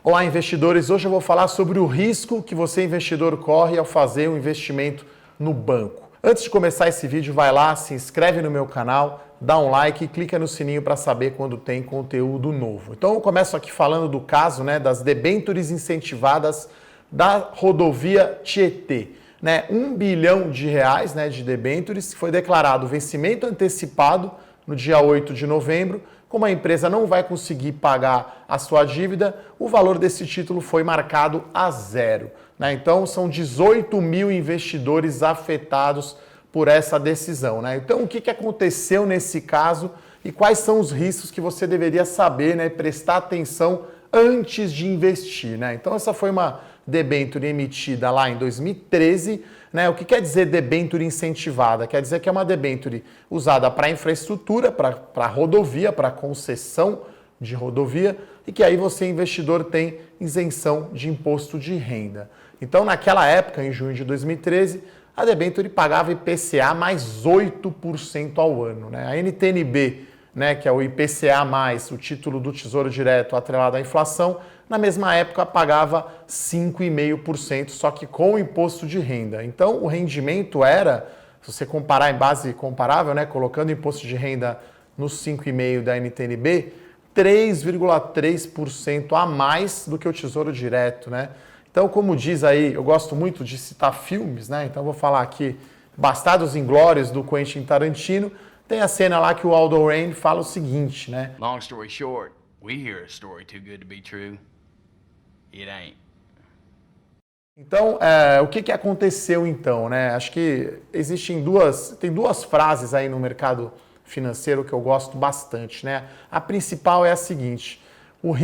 Olá, investidores! Hoje eu vou falar sobre o risco que você, investidor, corre ao fazer um investimento no banco. Antes de começar esse vídeo, vai lá, se inscreve no meu canal, dá um like e clica no sininho para saber quando tem conteúdo novo. Então eu começo aqui falando do caso das debêntures incentivadas da rodovia Tietê. R$ 1 bilhão de debêntures, foi declarado vencimento antecipado no dia 8 de novembro. Como a empresa não vai conseguir pagar a sua dívida, o valor desse título foi marcado a zero. Então, são 18 mil investidores afetados por essa decisão. Então, o que aconteceu nesse caso e quais são os riscos que você deveria saber, prestar atenção antes de investir. Então, essa foi uma debênture emitida lá em 2013. O que quer dizer debênture incentivada? Quer dizer que é uma debênture usada para infraestrutura, para rodovia, para concessão de rodovia, e que aí você, investidor, tem isenção de imposto de renda. Então, naquela época, em junho de 2013, a debênture pagava IPCA mais 8% ao ano. A NTN-B, que é o IPCA mais o título do Tesouro Direto atrelado à inflação, na mesma época pagava 5,5%, só que com o imposto de renda. Então, o rendimento era, se você comparar em base comparável, colocando o imposto de renda nos 5,5% da NTN-B, 3,3% a mais do que o Tesouro Direto. Então, como diz aí, eu gosto muito de citar filmes, então vou falar aqui, Bastardos Inglórios, do Quentin Tarantino, tem a cena lá que o Aldo Rain fala o seguinte, Long story short, we hear a story too good to be true. It ain't. Então, o que aconteceu então? Acho que tem duas frases aí no mercado financeiro que eu gosto bastante. A principal é a seguinte: o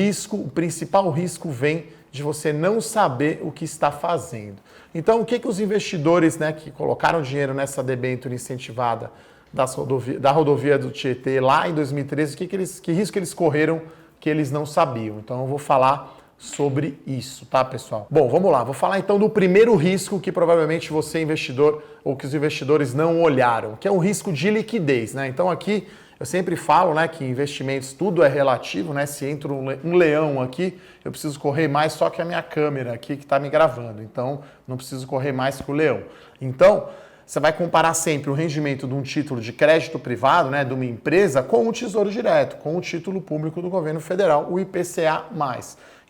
principal risco vem de você não saber o que está fazendo. Então, o que os investidores que colocaram dinheiro nessa debênture incentivada da rodovia do Tietê lá em 2013, que risco eles correram que eles não sabiam? Então, eu vou falar sobre isso, tá, pessoal? Bom, vamos lá. Vou falar então do primeiro risco que provavelmente você, investidor, ou que os investidores não olharam, que é o risco de liquidez, Então aqui eu sempre falo, que investimentos tudo é relativo, Se entra um leão aqui, eu preciso correr mais só que a minha câmera aqui que está me gravando. Então não preciso correr mais que o leão. Então você vai comparar sempre o rendimento de um título de crédito privado, de uma empresa, com o Tesouro Direto, com o título público do governo federal, o IPCA+.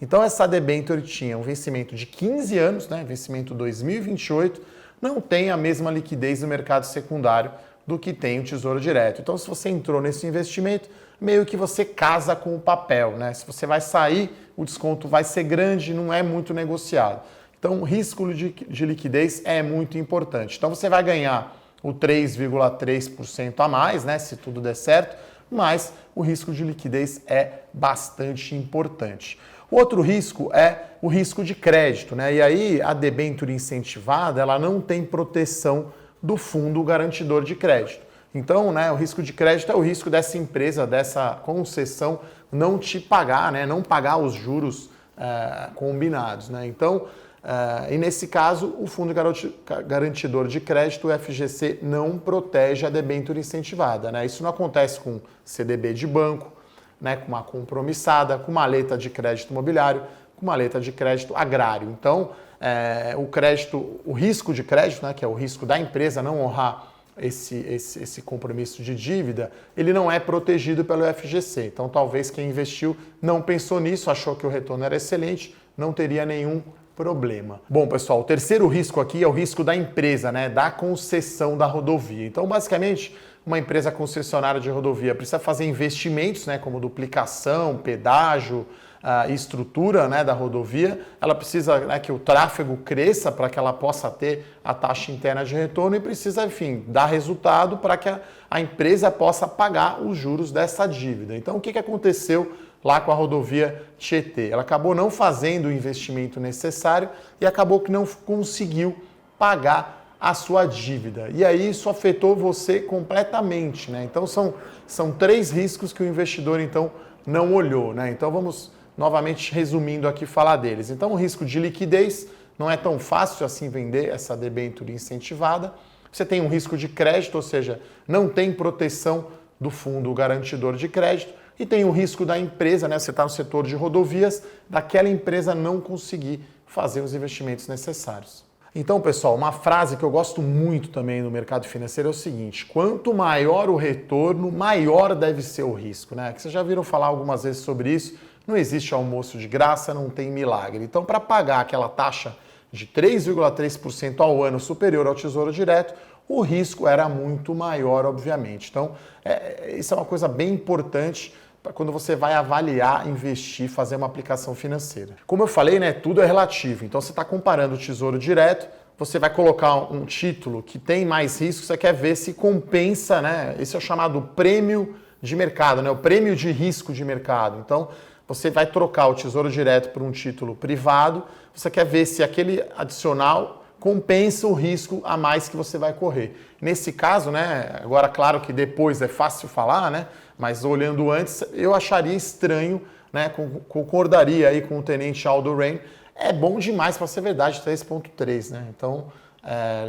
Então, essa debênture tinha um vencimento de 15 anos, vencimento 2028, não tem a mesma liquidez no mercado secundário do que tem o Tesouro Direto. Então, se você entrou nesse investimento, meio que você casa com o papel. Se você vai sair, o desconto vai ser grande, não é muito negociado. Então, o risco de liquidez é muito importante. Então, você vai ganhar o 3,3% a mais, se tudo der certo, mas o risco de liquidez é bastante importante. O outro risco é o risco de crédito, E aí a debênture incentivada, ela não tem proteção do fundo garantidor de crédito. Então, o risco de crédito é o risco dessa empresa, dessa concessão, não te pagar, não pagar os juros combinados, Então, e nesse caso, o fundo garantidor de crédito, o FGC, não protege a debênture incentivada, Isso não acontece com CDB de banco, com uma compromissada, com uma letra de crédito imobiliário, com uma letra de crédito agrário. Então, o risco de crédito, que é o risco da empresa não honrar esse compromisso de dívida, ele não é protegido pelo FGC. Então, talvez quem investiu não pensou nisso, achou que o retorno era excelente, não teria nenhum problema. Bom, pessoal, o terceiro risco aqui é o risco da empresa, da concessão da rodovia. Então, basicamente, uma empresa concessionária de rodovia precisa fazer investimentos, como duplicação, pedágio, estrutura da rodovia. Ela precisa que o tráfego cresça para que ela possa ter a taxa interna de retorno e precisa, enfim, dar resultado para que a empresa possa pagar os juros dessa dívida. Então, o que aconteceu lá com a rodovia Tietê? Ela acabou não fazendo o investimento necessário e acabou que não conseguiu pagar a sua dívida. E aí isso afetou você completamente, Então são três riscos que o investidor então não olhou, Então vamos novamente resumindo aqui falar deles. Então o risco de liquidez, não é tão fácil assim vender essa debênture incentivada. Você tem um risco de crédito, ou seja, não tem proteção do fundo garantidor de crédito. E tem o risco da empresa, né? Você está no setor de rodovias, daquela empresa não conseguir fazer os investimentos necessários. Então, pessoal, uma frase que eu gosto muito também no mercado financeiro é o seguinte: quanto maior o retorno, maior deve ser o risco, né? Que vocês já viram falar algumas vezes sobre isso. Não existe almoço de graça, não tem milagre. Então, para pagar aquela taxa de 3,3% ao ano superior ao Tesouro Direto, o risco era muito maior, obviamente. Então, isso é uma coisa bem importante para quando você vai avaliar, investir, fazer uma aplicação financeira. Como eu falei, né, tudo é relativo. Então, você está comparando o Tesouro Direto, você vai colocar um título que tem mais risco, você quer ver se compensa, né? Esse é o chamado prêmio de mercado, né? O prêmio de risco de mercado. Então, você vai trocar o Tesouro Direto por um título privado, você quer ver se aquele adicional compensa o risco a mais que você vai correr. Nesse caso, né, agora claro que depois é fácil falar, né, mas olhando antes, eu acharia estranho, né, concordaria aí com o tenente Aldo Ray, é bom demais para ser verdade, 3,3, né, então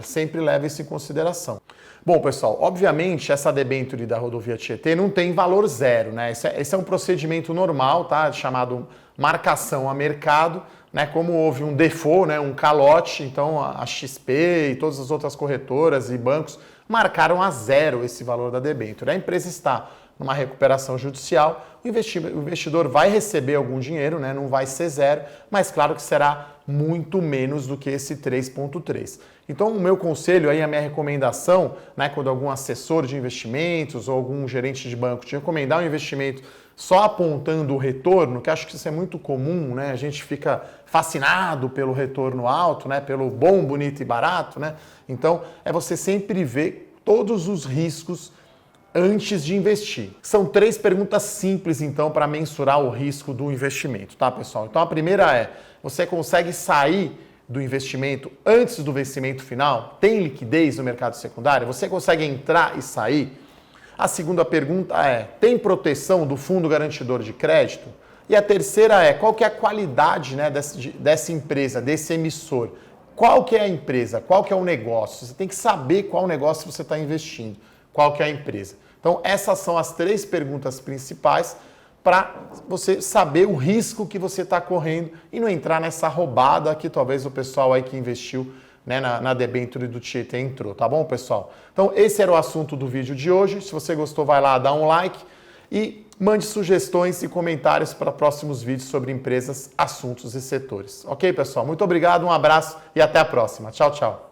sempre leva isso em consideração. Bom, pessoal, obviamente essa debênture da rodovia Tietê não tem valor zero, né, esse é um procedimento normal, tá, chamado marcação a mercado, né, como houve um default, né, um calote, então a XP e todas as outras corretoras e bancos marcaram a zero esse valor da debênture. A empresa está numa recuperação judicial, o investidor vai receber algum dinheiro, né, não vai ser zero, mas claro que será muito menos do que esse 3,3. Então o meu conselho aí, a minha recomendação, né, quando algum assessor de investimentos ou algum gerente de banco te recomendar um investimento só apontando o retorno, que acho que isso é muito comum, né? A gente fica fascinado pelo retorno alto, né? Pelo bom, bonito e barato, né? Então, é você sempre ver todos os riscos antes de investir. São 3 perguntas simples, então, para mensurar o risco do investimento, tá, pessoal? Então, a primeira é: você consegue sair do investimento antes do vencimento final? Tem liquidez no mercado secundário? Você consegue entrar e sair? A segunda pergunta é: tem proteção do fundo garantidor de crédito? E a terceira é: qual que é a qualidade, né, dessa empresa, desse emissor? Qual que é a empresa? Qual que é o negócio? Você tem que saber qual negócio você está investindo, qual que é a empresa. Então essas são as 3 perguntas principais para você saber o risco que você está correndo e não entrar nessa roubada que talvez o pessoal aí que investiu, né, na debênture do Tietê entrou, tá bom, pessoal? Então esse era o assunto do vídeo de hoje. Se você gostou, vai lá, dá um like e mande sugestões e comentários para próximos vídeos sobre empresas, assuntos e setores. Ok, pessoal? Muito obrigado, um abraço e até a próxima. Tchau, tchau.